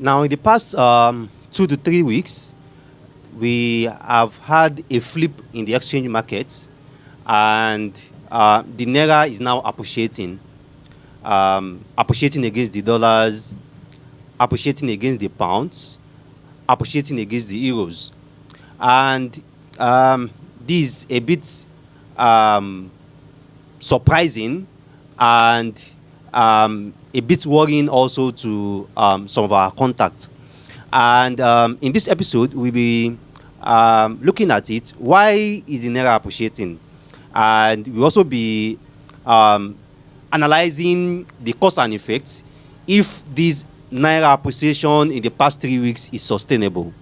Now, in the past 2 to 3 weeks, we have had a flip in the exchange market, and the Naira is now appreciating against the dollars, appreciating against the pounds, appreciating against the euros. And this is a bit um, surprising and a bit worrying also to some of our contacts. And in this episode, we'll be looking at it. Why is the Naira appreciating? And we'll also be um, analyzing the cause and effects if this Naira appreciation in the past 3 weeks is sustainable.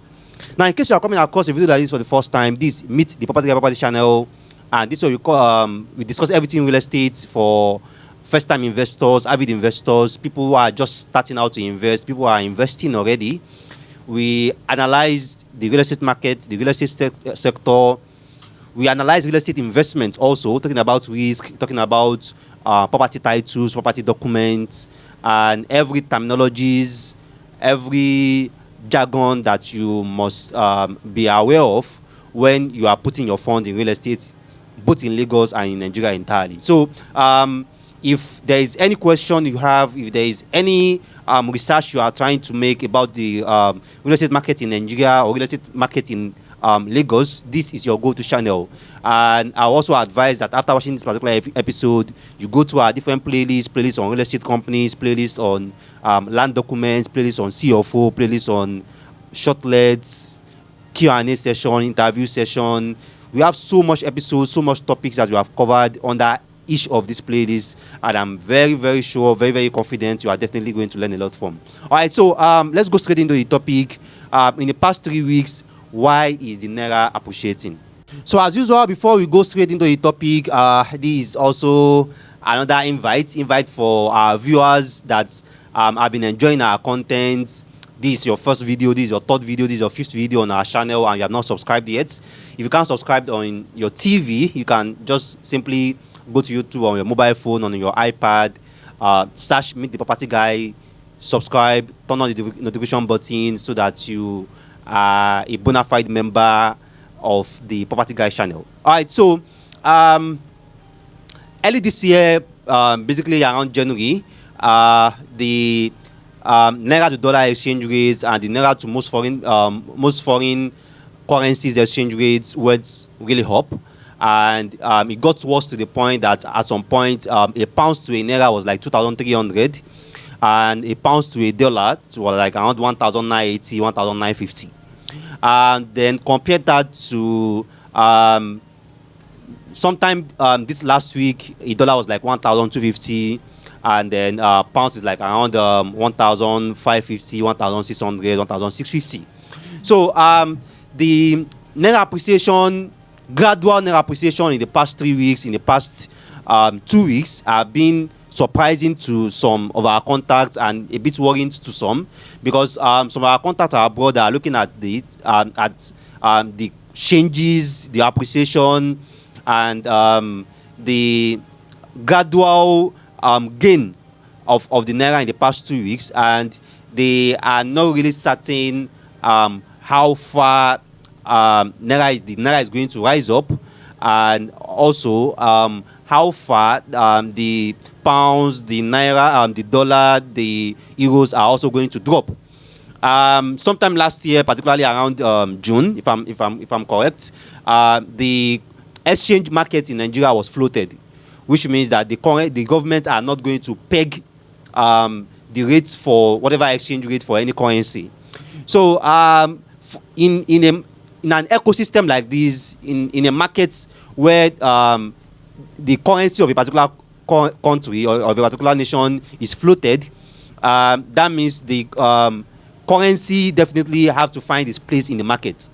Now, in case you are coming across a video like this for the first time, this Meet the Property channel, and this is what we call we discuss everything real estate for first-time investors, avid investors, people who are just starting out to invest, people who are investing already. We analyze the real estate market, the real estate sector. We analyze real estate investment also, talking about risk, talking about property titles, property documents, and every terminologies, every jargon that you must be aware of when you are putting your fund in real estate, both in Lagos and in Nigeria entirely. So if there is any question you have, if there is any research you are trying to make about the real estate market in Nigeria or real estate market in Lagos, this is your go-to channel. And I also advise that after watching this particular episode, you go to our different playlists on real estate companies, playlists on land documents, playlists on CFO, playlists on shortlets, Q&A session, interview session. We have so much episodes, so much topics that we have covered under each of these playlists, and I'm very, very sure, very, very confident you are definitely going to learn a lot from. All right, so let's go straight into the topic. In the past 3 weeks, why is the Naira appreciating? So as usual, before we go straight into the topic, this is also another invite for our viewers that have been enjoying our content. This is your first video, this is your third video, this is your fifth video on our channel, and you have not subscribed yet. If you can't subscribe on your TV, you can just simply go to YouTube on your mobile phone, on your iPad, search Meet the Property Guy, subscribe, turn on the notification button so that you are a bona fide member of the Property Guy channel. All right, so early this year, basically around January, the Naira to dollar exchange rates and the Naira to most foreign currencies exchange rates went really up. And it got worse to the point that at some point a pound to a Naira was like 2,300, and a pound to a dollar was like around 1,980, 1,950. And then compare that to sometime this last week, a dollar was like 1,250, and then pounds is like around 1,550, 1,600, 1,650. So the Naira appreciation, gradual Naira appreciation in the past 3 weeks, in the past 2 weeks, have been surprising to some of our contacts and a bit worrying to some, because some of our contacts abroad are looking at the changes, the appreciation, and the gradual gain of the Naira in the past 2 weeks, and they are not really certain how far the Naira is going to rise up, and also how far the pounds, the Naira, the dollar, the euros are also going to drop. Sometime last year, particularly around June, if I'm correct, the exchange market in Nigeria was floated, which means that the government are not going to peg the rates for whatever exchange rate for any currency. So in an ecosystem like this, in a market where the currency of a particular country or of a particular nation is floated, that means the currency definitely have to find its place in the market.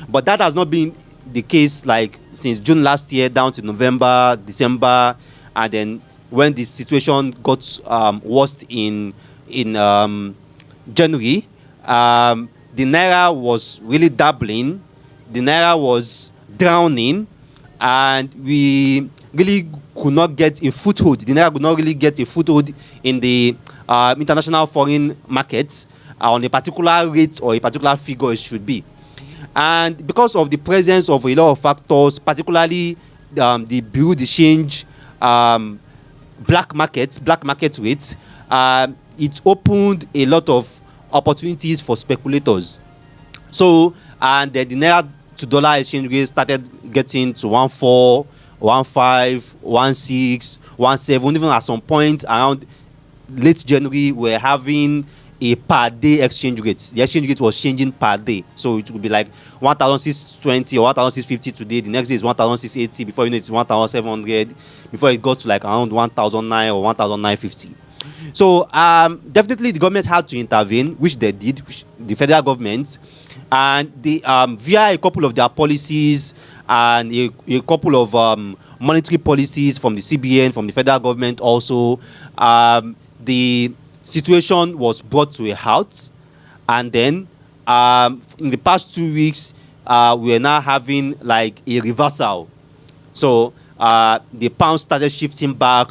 But that has not been the case like since June last year down to November, December, and then when the situation got worse in January, the Naira was really doubling, the Naira was drowning, and we really could not get a foothold. The Naira could not really get a foothold in the international foreign markets. on a particular rate or a particular figure it should be. And because of the presence of a lot of factors, particularly the bureau de change, black market rates, it opened a lot of opportunities for speculators. So, and the naira to dollar exchange rate started getting to 1.4, 1.5, 1.6, 1.7. Even at some point around late January, we're having a per day exchange rate. The exchange rate was changing per day. So it would be like 1,620 or 1,650 today. The next day is 1,680. Before you know, it's 1,700. Before it got to like around 1,009 or 1,950. So definitely the government had to intervene, which they did, the federal government, and they via a couple of their policies and a couple of monetary policies from the CBN, from the federal government also, the situation was brought to a halt. And then in the past 2 weeks, we are now having like a reversal. So the pound started shifting back,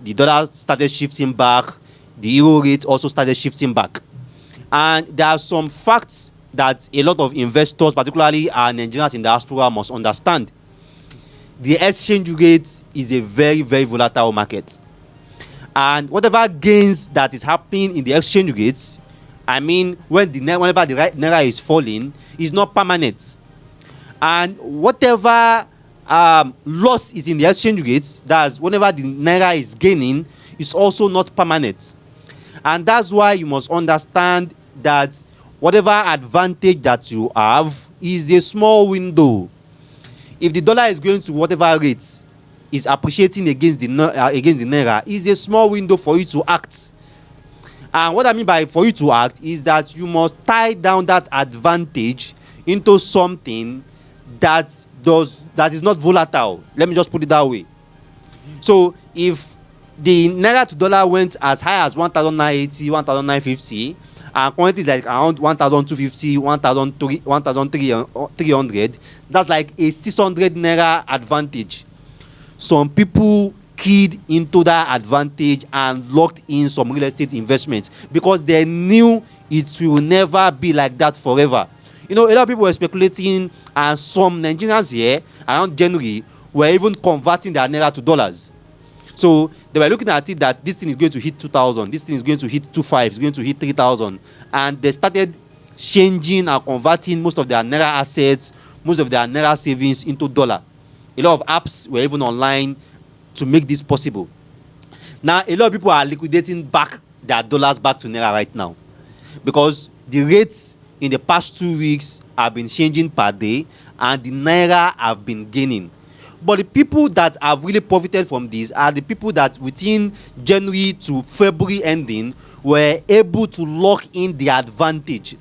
the dollar started shifting back, the euro rate also started shifting back. And there are some facts that a lot of investors, particularly our Nigerians in diaspora, must understand. The exchange rate is a very, very volatile market. And whatever gains that is happening in the exchange rates, I mean, whenever the naira is falling, is not permanent. And whatever loss is in the exchange rates, that's whenever the naira is gaining, is also not permanent. And that's why you must understand that whatever advantage that you have is a small window. If the dollar is going to whatever rate, is appreciating against the naira, is a small window for you to act. And what I mean by for you to act is that you must tie down that advantage into something that is not volatile. Let me just put it that way. So if the naira to dollar went as high as 1,980, 1,950, and quantity like around 1,250, 1,300, that's like a 600 naira advantage. Some people keyed into that advantage and locked in some real estate investments because they knew it will never be like that forever. You know, a lot of people were speculating, and some Nigerians here around January were even converting their naira to dollars. So they were looking at it that this thing is going to hit 2,000, this thing is going to hit 2.5, it's going to hit 3,000, and they started changing and converting most of their naira assets, most of their naira savings into dollar. A lot of apps were even online to make this possible. Now, a lot of people are liquidating back their dollars back to naira right now because the rates in the past 2 weeks have been changing per day and the naira have been gaining. But the people that have really profited from this are the people that within January to February ending were able to lock in the advantage.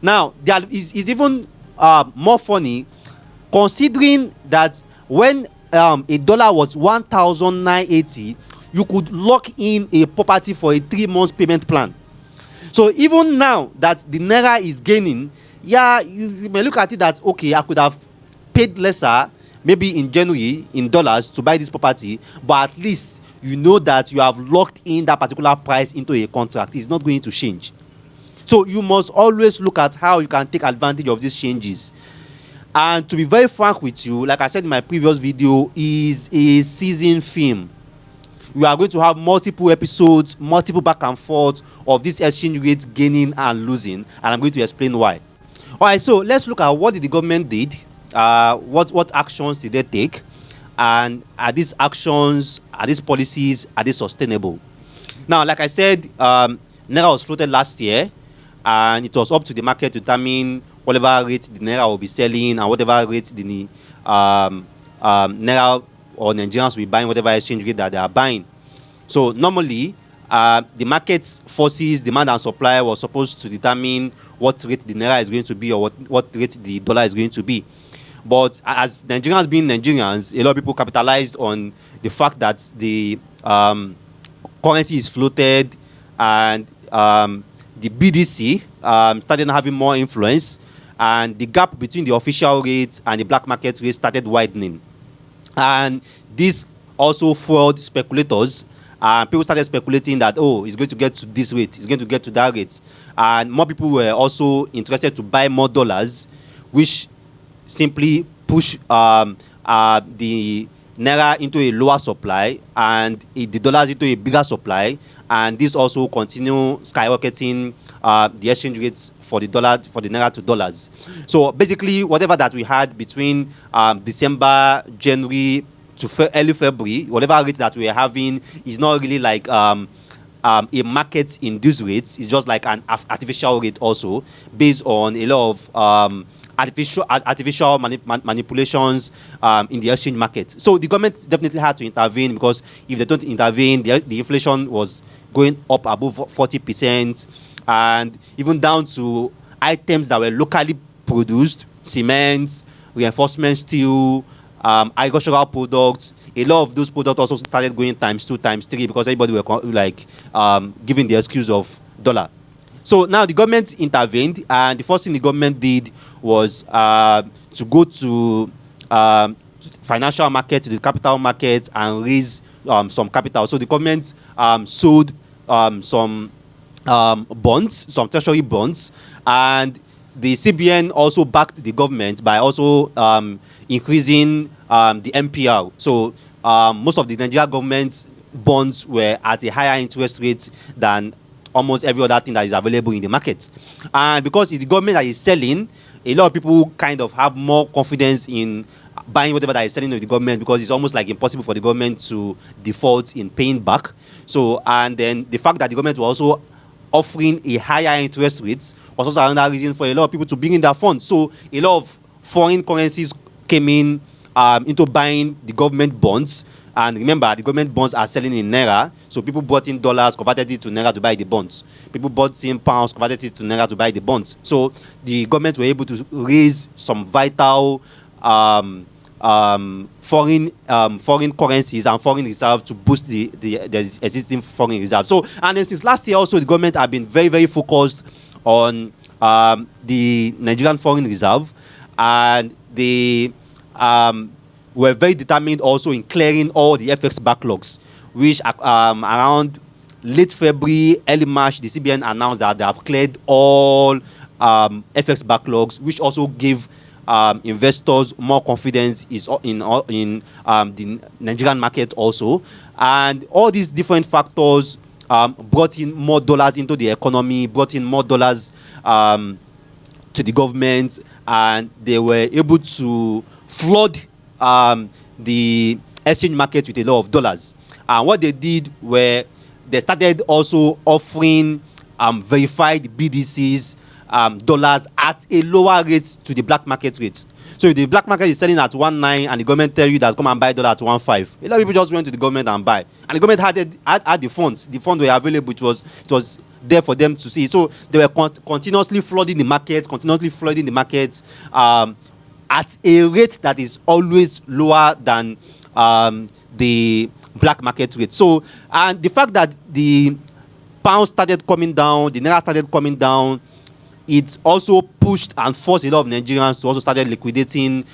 Now, there is even more funny considering that when a dollar was 1,980, you could lock in a property for a 3 months payment plan. So even now that the naira is gaining, yeah, you may look at it that, okay, I could have paid lesser maybe in January in dollars to buy this property, but at least you know that you have locked in that particular price into a contract. It's not going to change. So you must always look at how you can take advantage of these changes. And to be very frank with you, like I said in my previous video, is a season film. We are going to have multiple episodes, multiple back and forth of this exchange rate gaining and losing, and I'm going to explain why. All right, so let's look at what the government did. What actions did they take, and are these actions, are these policies, are they sustainable? Now, like I said, naira was floated last year, and it was up to the market to determine whatever rate the naira will be selling and whatever rate the naira or Nigerians will be buying, whatever exchange rate that they are buying. So normally, the market's forces, demand and supply, was supposed to determine what rate the naira is going to be or what rate the dollar is going to be. But as Nigerians being Nigerians, a lot of people capitalized on the fact that the currency is floated and the BDC started having more influence, and the gap between the official rates and the black market rate started widening. And this also fueled speculators, and people started speculating that, oh, it's going to get to this rate, it's going to get to that rate, and more people were also interested to buy more dollars, which simply push the naira into a lower supply and the dollars into a bigger supply, and this also continue skyrocketing the exchange rates for the naira to dollars. So basically, whatever that we had between December, January to early February, whatever rate that we are having is not really like a market induced rates. It's just like an artificial rate also, based on a lot of artificial manipulations in the exchange market. So the government definitely had to intervene, because if they don't intervene, the inflation was going up above 40%, and even down to items that were locally produced, cement, reinforcement steel, agricultural products. A lot of those products also started going times 2, times 3, because everybody were like giving the excuse of dollar. So now the government intervened, and the first thing the government did was to go to financial market, to the capital market, and raise some capital. So the government sold some bonds, some treasury bonds, and the CBN also backed the government by also increasing the MPR. So most of the Nigerian government's bonds were at a higher interest rate than almost every other thing that is available in the market. And because it's the government that is selling, a lot of people kind of have more confidence in buying whatever that is selling to the government, because it's almost like impossible for the government to default in paying back. So, and then the fact that the government was also offering a higher interest rates was also another reason for a lot of people to bring in their funds. So a lot of foreign currencies came in into buying the government bonds. And remember, the government bonds are selling in Naira, so people bought in dollars, converted it to Naira to buy the bonds. People bought in pounds, converted it to Naira to buy the bonds. So the government were able to raise some vital foreign currencies and foreign reserves to boost the existing foreign reserves. So, and then since last year also, the government have been very, very focused on the Nigerian foreign reserve, and they were very determined also in clearing all the FX backlogs, which around late February, early March, the CBN announced that they have cleared all FX backlogs, which also gave investors more confidence in the Nigerian market also. And all these different factors brought in more dollars into the economy, brought in more dollars to the government, and they were able to flood the exchange market with a lot of dollars. And what they did were they started also offering verified BDCs dollars at a lower rate to the black market rate. So if the black market is selling at 1.9 and the government tell you that come and buy dollar at 1.5, a lot of people just went to the government and buy. And the government had the funds. The funds were available. It was there for them to see. So they were continuously flooding the market, at a rate that is always lower than the black market rate. So, and the fact that the pound started coming down, the naira started coming down, it also pushed and forced a lot of Nigerians to also started liquidating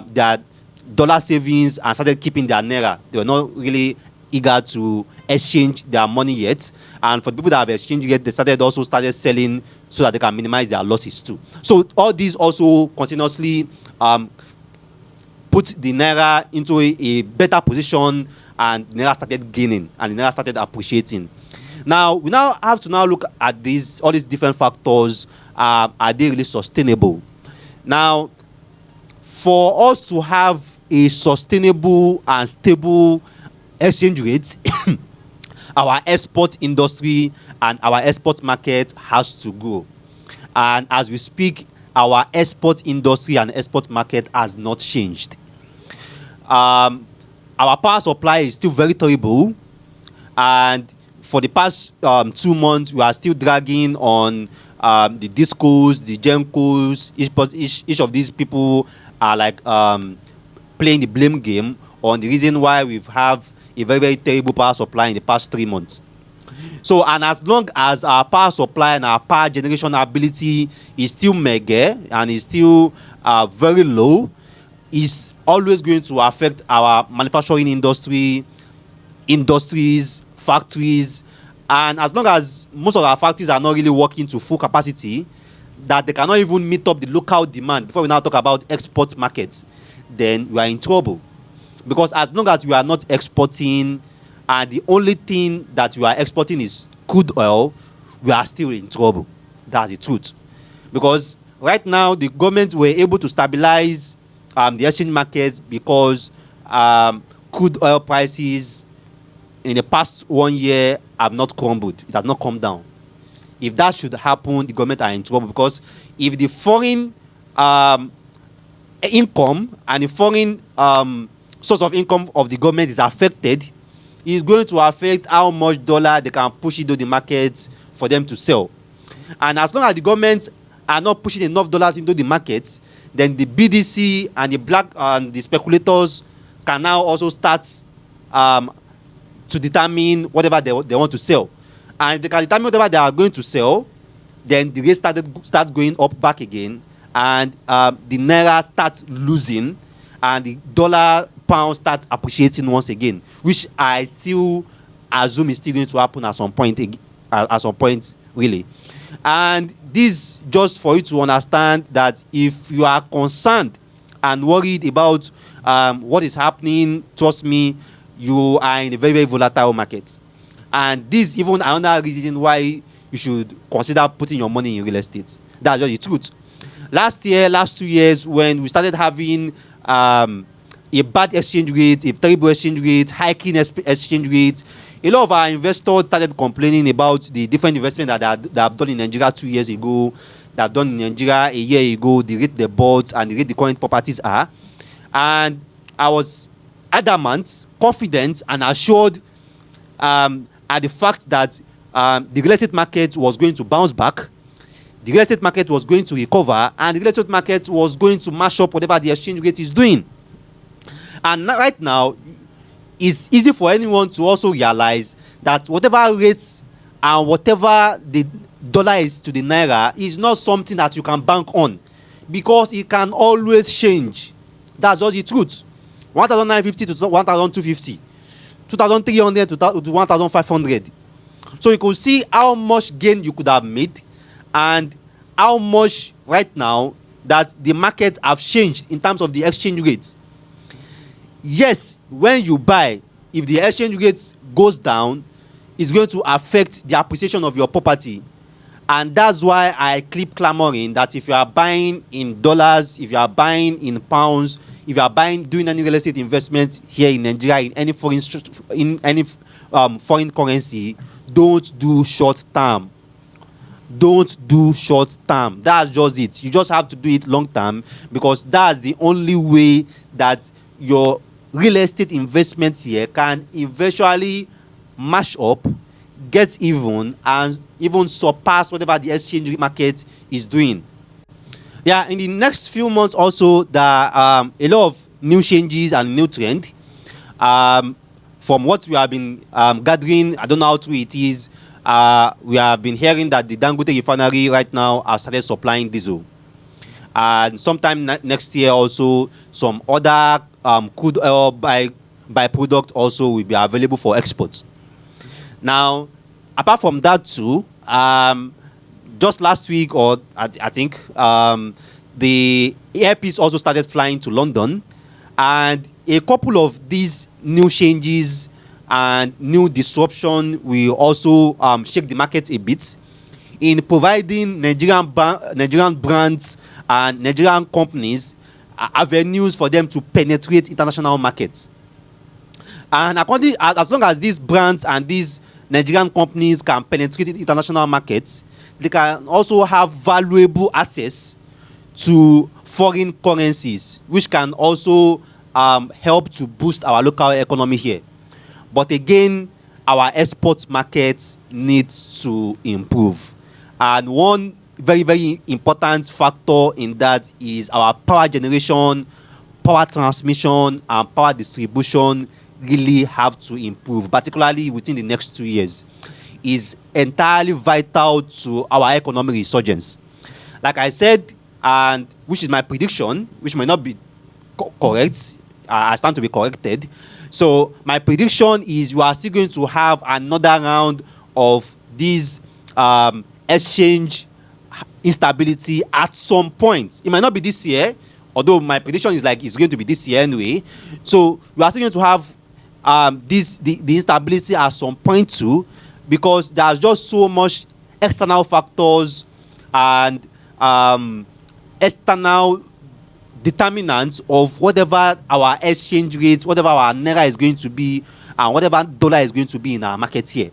their dollar savings and started keeping their naira. They were not really eager to exchange their money yet. And for the people that have exchanged yet, they started selling so that they can minimize their losses too. So all these also continuously put the naira into a better position, and naira started gaining and the naira started appreciating. Now we have to look at all these different factors. Are they really sustainable? Now, for us to have a sustainable and stable exchange rate, our export industry and our export market has to grow. And as we speak, our export industry and export market has not changed. Our power supply is still very terrible, and for the past 2 months, we are still dragging on the discos, the gencos. Each of these people are like playing the blame game on the reason why we have a very, very terrible power supply in the past 3 months. So, and as long as our power supply and our power generation ability is still mega and is still very low, it's always going to affect our manufacturing industries, factories, and as long as most of our factories are not really working to full capacity, that they cannot even meet up the local demand before we now talk about export markets, then we are in trouble. Because as long as we are not exporting and the only thing that we are exporting is crude oil, we are still in trouble. That's the truth. Because right now the government were able to stabilize the exchange markets because crude oil prices in the past 1 year have not crumbled. It has not come down. If that should happen, the government are in trouble, because if the foreign income and the foreign source of income of the government is affected, it's going to affect how much dollar they can push into the markets for them to sell. And as long as the governments are not pushing enough dollars into the markets, then the BDC and the black and the speculators can now also start to determine whatever they want to sell. And if they can determine whatever they are going to sell, then the rate start going up back again, and the naira starts losing, and the dollar pound starts appreciating once again, which I still assume is still going to happen at some point. At some point, really. And this just for you to understand that if you are concerned and worried about what is happening, trust me, you are in a very, very volatile market. And this is even another reason why you should consider putting your money in real estate. That's just the truth. Last 2 years, when we started having a bad exchange rate, a terrible exchange rate, hiking exchange rate, a lot of our investors started complaining about the different investments that they have done in Nigeria 2 years ago, that have done in Nigeria a year ago, the rate they bought and the rate the current properties are. And I was adamant, confident, and assured at the fact that the real estate market was going to bounce back, the real estate market was going to recover, and the real estate market was going to mash up whatever the exchange rate is doing. And right now, it's easy for anyone to also realize that whatever rates and whatever the dollar is to the naira is not something that you can bank on, because it can always change. That's just the truth. 1,950 to 1,250, 2,300 to 1,500. So you could see how much gain you could have made, and how much right now that the markets have changed in terms of the exchange rates. Yes, when you buy, if the exchange rate goes down, it's going to affect the appreciation of your property. And that's why I keep clamoring that if you are buying in dollars, if you are buying in pounds, if you are doing any real estate investment here in Nigeria in any foreign currency, don't do short term. Don't do short term. That's just it. You just have to do it long term, because that's the only way that your real estate investments here can eventually mash up, get even, and even surpass whatever the exchange market is doing. Yeah, in the next few months also, there are a lot of new changes and new trend. From what we have been gathering, I don't know how true it is, we have been hearing that the Dangote refinery right now has started supplying diesel. And sometime next year also, some other crude oil byproduct also will be available for exports. Now, apart from that too, just last week, or I think, the airpiece also started flying to London, and a couple of these new changes and new disruption will also shake the market a bit in providing Nigerian brands and Nigerian companies avenues for them to penetrate international markets. And as long as these brands and these Nigerian companies can penetrate international markets, they can also have valuable access to foreign currencies, which can also help to boost our local economy here. But again, our export market needs to improve. And one very, very important factor in that is our power generation, power transmission, and power distribution really have to improve, particularly within the next 2 years. Is entirely vital to our economic resurgence. Like I said, and which is my prediction, which may not be correct, I stand to be corrected. So my prediction is you are still going to have another round of this exchange instability at some point. It might not be this year, although my prediction is like it's going to be this year anyway. So you are still going to have the instability at some point too, because there's just so much external factors and external determinants of whatever our exchange rates, whatever our Naira is going to be, and whatever dollar is going to be in our market here.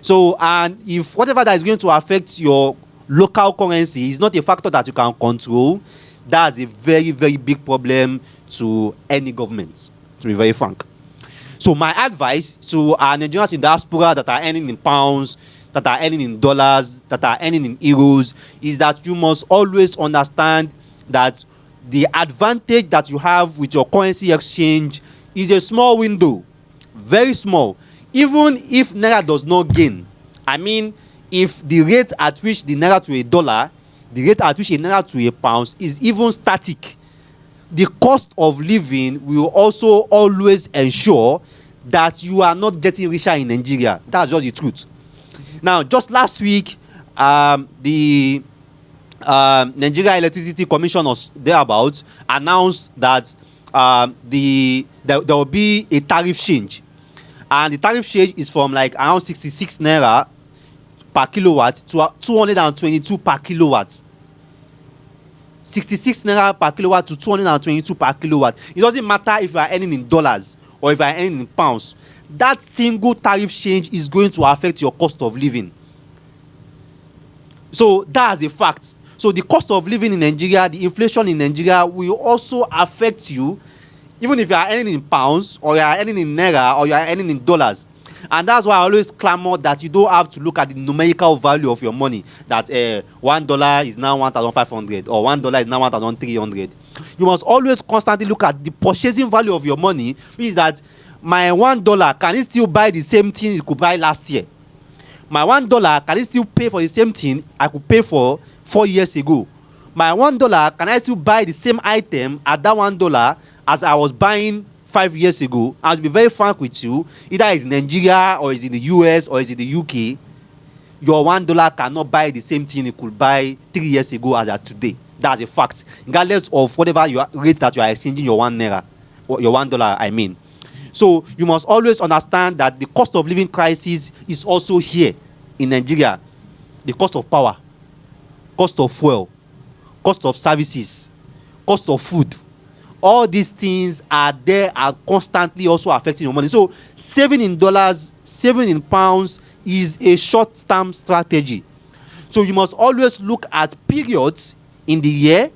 So, and if whatever that is going to affect your local currency is not a factor that you can control, that's a very, very big problem to any government, to be very frank. So my advice to our Nigerians in diaspora that are earning in pounds, that are earning in dollars, that are earning in euros, is that you must always understand that the advantage that you have with your currency exchange is a small window, very small. Even if Naira does not gain, I mean, if the rate at which the Naira to a dollar, the rate at which a Naira to a pound is even static, the cost of living will also always ensure that you are not getting richer in Nigeria. That's just the truth. Now, just last week, the Nigeria Electricity Commission or thereabouts announced that there will be a tariff change. And the tariff change is from like around 66 Naira per kilowatt to 222 per kilowatt. 66 Naira per kilowatt to 222 per kilowatt. It doesn't matter if you are earning in dollars or if you are earning in pounds. That single tariff change is going to affect your cost of living. So that's a fact. So the cost of living in Nigeria, the inflation in Nigeria will also affect you, even if you are earning in pounds or you are earning in Naira or you are earning in dollars. And that's why I always clamor that you don't have to look at the numerical value of your money, that $1 is now 1,500 or $1 is now 1,300. You must always constantly look at the purchasing value of your money, which is that my $1, can it still buy the same thing it could buy last year? My $1, can it still pay for the same thing I could pay for 4 years ago? My $1, can I still buy the same item at that $1 as I was buying 5 years ago? And to be very frank with you, either it's in Nigeria or it's in the US or it's in the UK, your $1 cannot buy the same thing it could buy 3 years ago as at today. That's a fact, regardless of whatever your rate that you are exchanging your Naira or your $1, I mean. So you must always understand that the cost of living crisis is also here in Nigeria. The cost of power, cost of fuel, cost of services, cost of food. All these things are there and constantly also affecting your money. So saving in dollars, saving in pounds is a short-term strategy. So you must always look at periods in the year,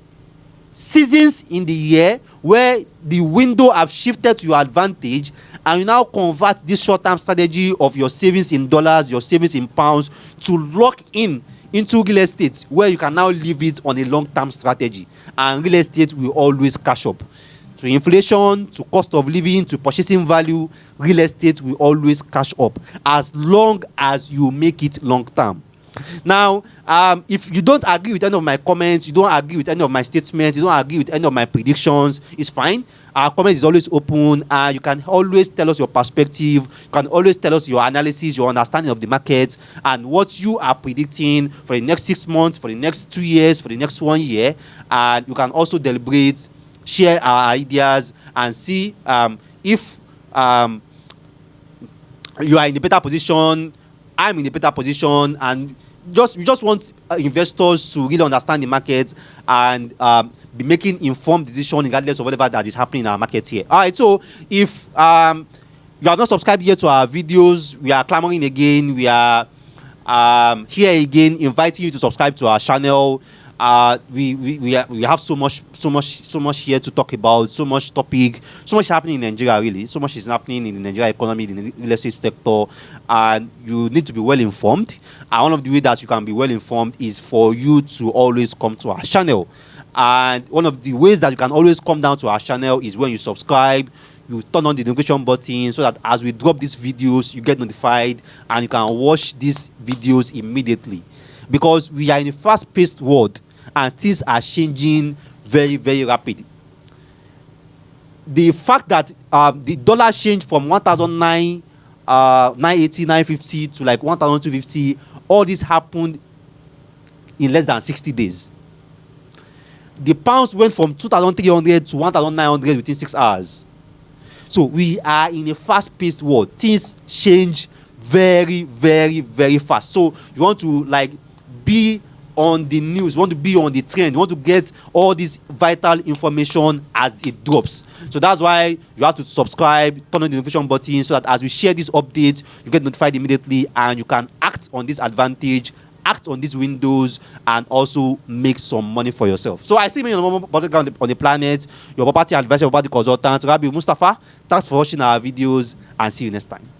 seasons in the year, where the window have shifted to your advantage, and you now convert this short-term strategy of your savings in dollars, your savings in pounds, to lock in into real estate, where you can now leave it on a long-term strategy, and real estate will always catch up to inflation, to cost of living, to purchasing value. Real estate will always catch up as long as you make it long-term. Now, if you don't agree with any of my comments, you don't agree with any of my statements, you don't agree with any of my predictions, it's fine. Our comment is always open. You can always tell us your perspective. You can always tell us your analysis, your understanding of the market, and what you are predicting for the next 6 months, for the next 2 years, for the next 1 year. And you can also deliberate, share our ideas, and see if you are in a better position, I'm in a better position, and we just want investors to really understand the market and be making informed decisions regardless of whatever that is happening in our market here. All right, so if you have not subscribed yet to our videos, we are clamoring again. We are here again, inviting you to subscribe to our channel. We have so much here to talk about, so much topic, so much happening in Nigeria, really. So much is happening in the Nigeria economy, in the real estate sector, and you need to be well informed. And one of the ways that you can be well informed is for you to always come to our channel. And one of the ways that you can always come down to our channel is when you subscribe, you turn on the notification button, so that as we drop these videos, you get notified and you can watch these videos immediately. Because we are in a fast-paced world and things are changing very, very rapidly. the fact that the dollar changed from 1,009, 980, 950 to like 1,250, all this happened in less than 60 days. The pounds went from 2,300 to 1,900 within 6 hours. So we are in a fast-paced world. Things change very, very, very fast. So you want to like be on the news, you want to be on the trend, you want to get all this vital information as it drops. So that's why you have to subscribe, turn on the notification button, so that as we share this update, you get notified immediately and you can act on this advantage, act on these windows, and also make some money for yourself. So I see me on the planet, your property advisor, your property consultant, Rabi Mustafa. Thanks for watching our videos and see you next time.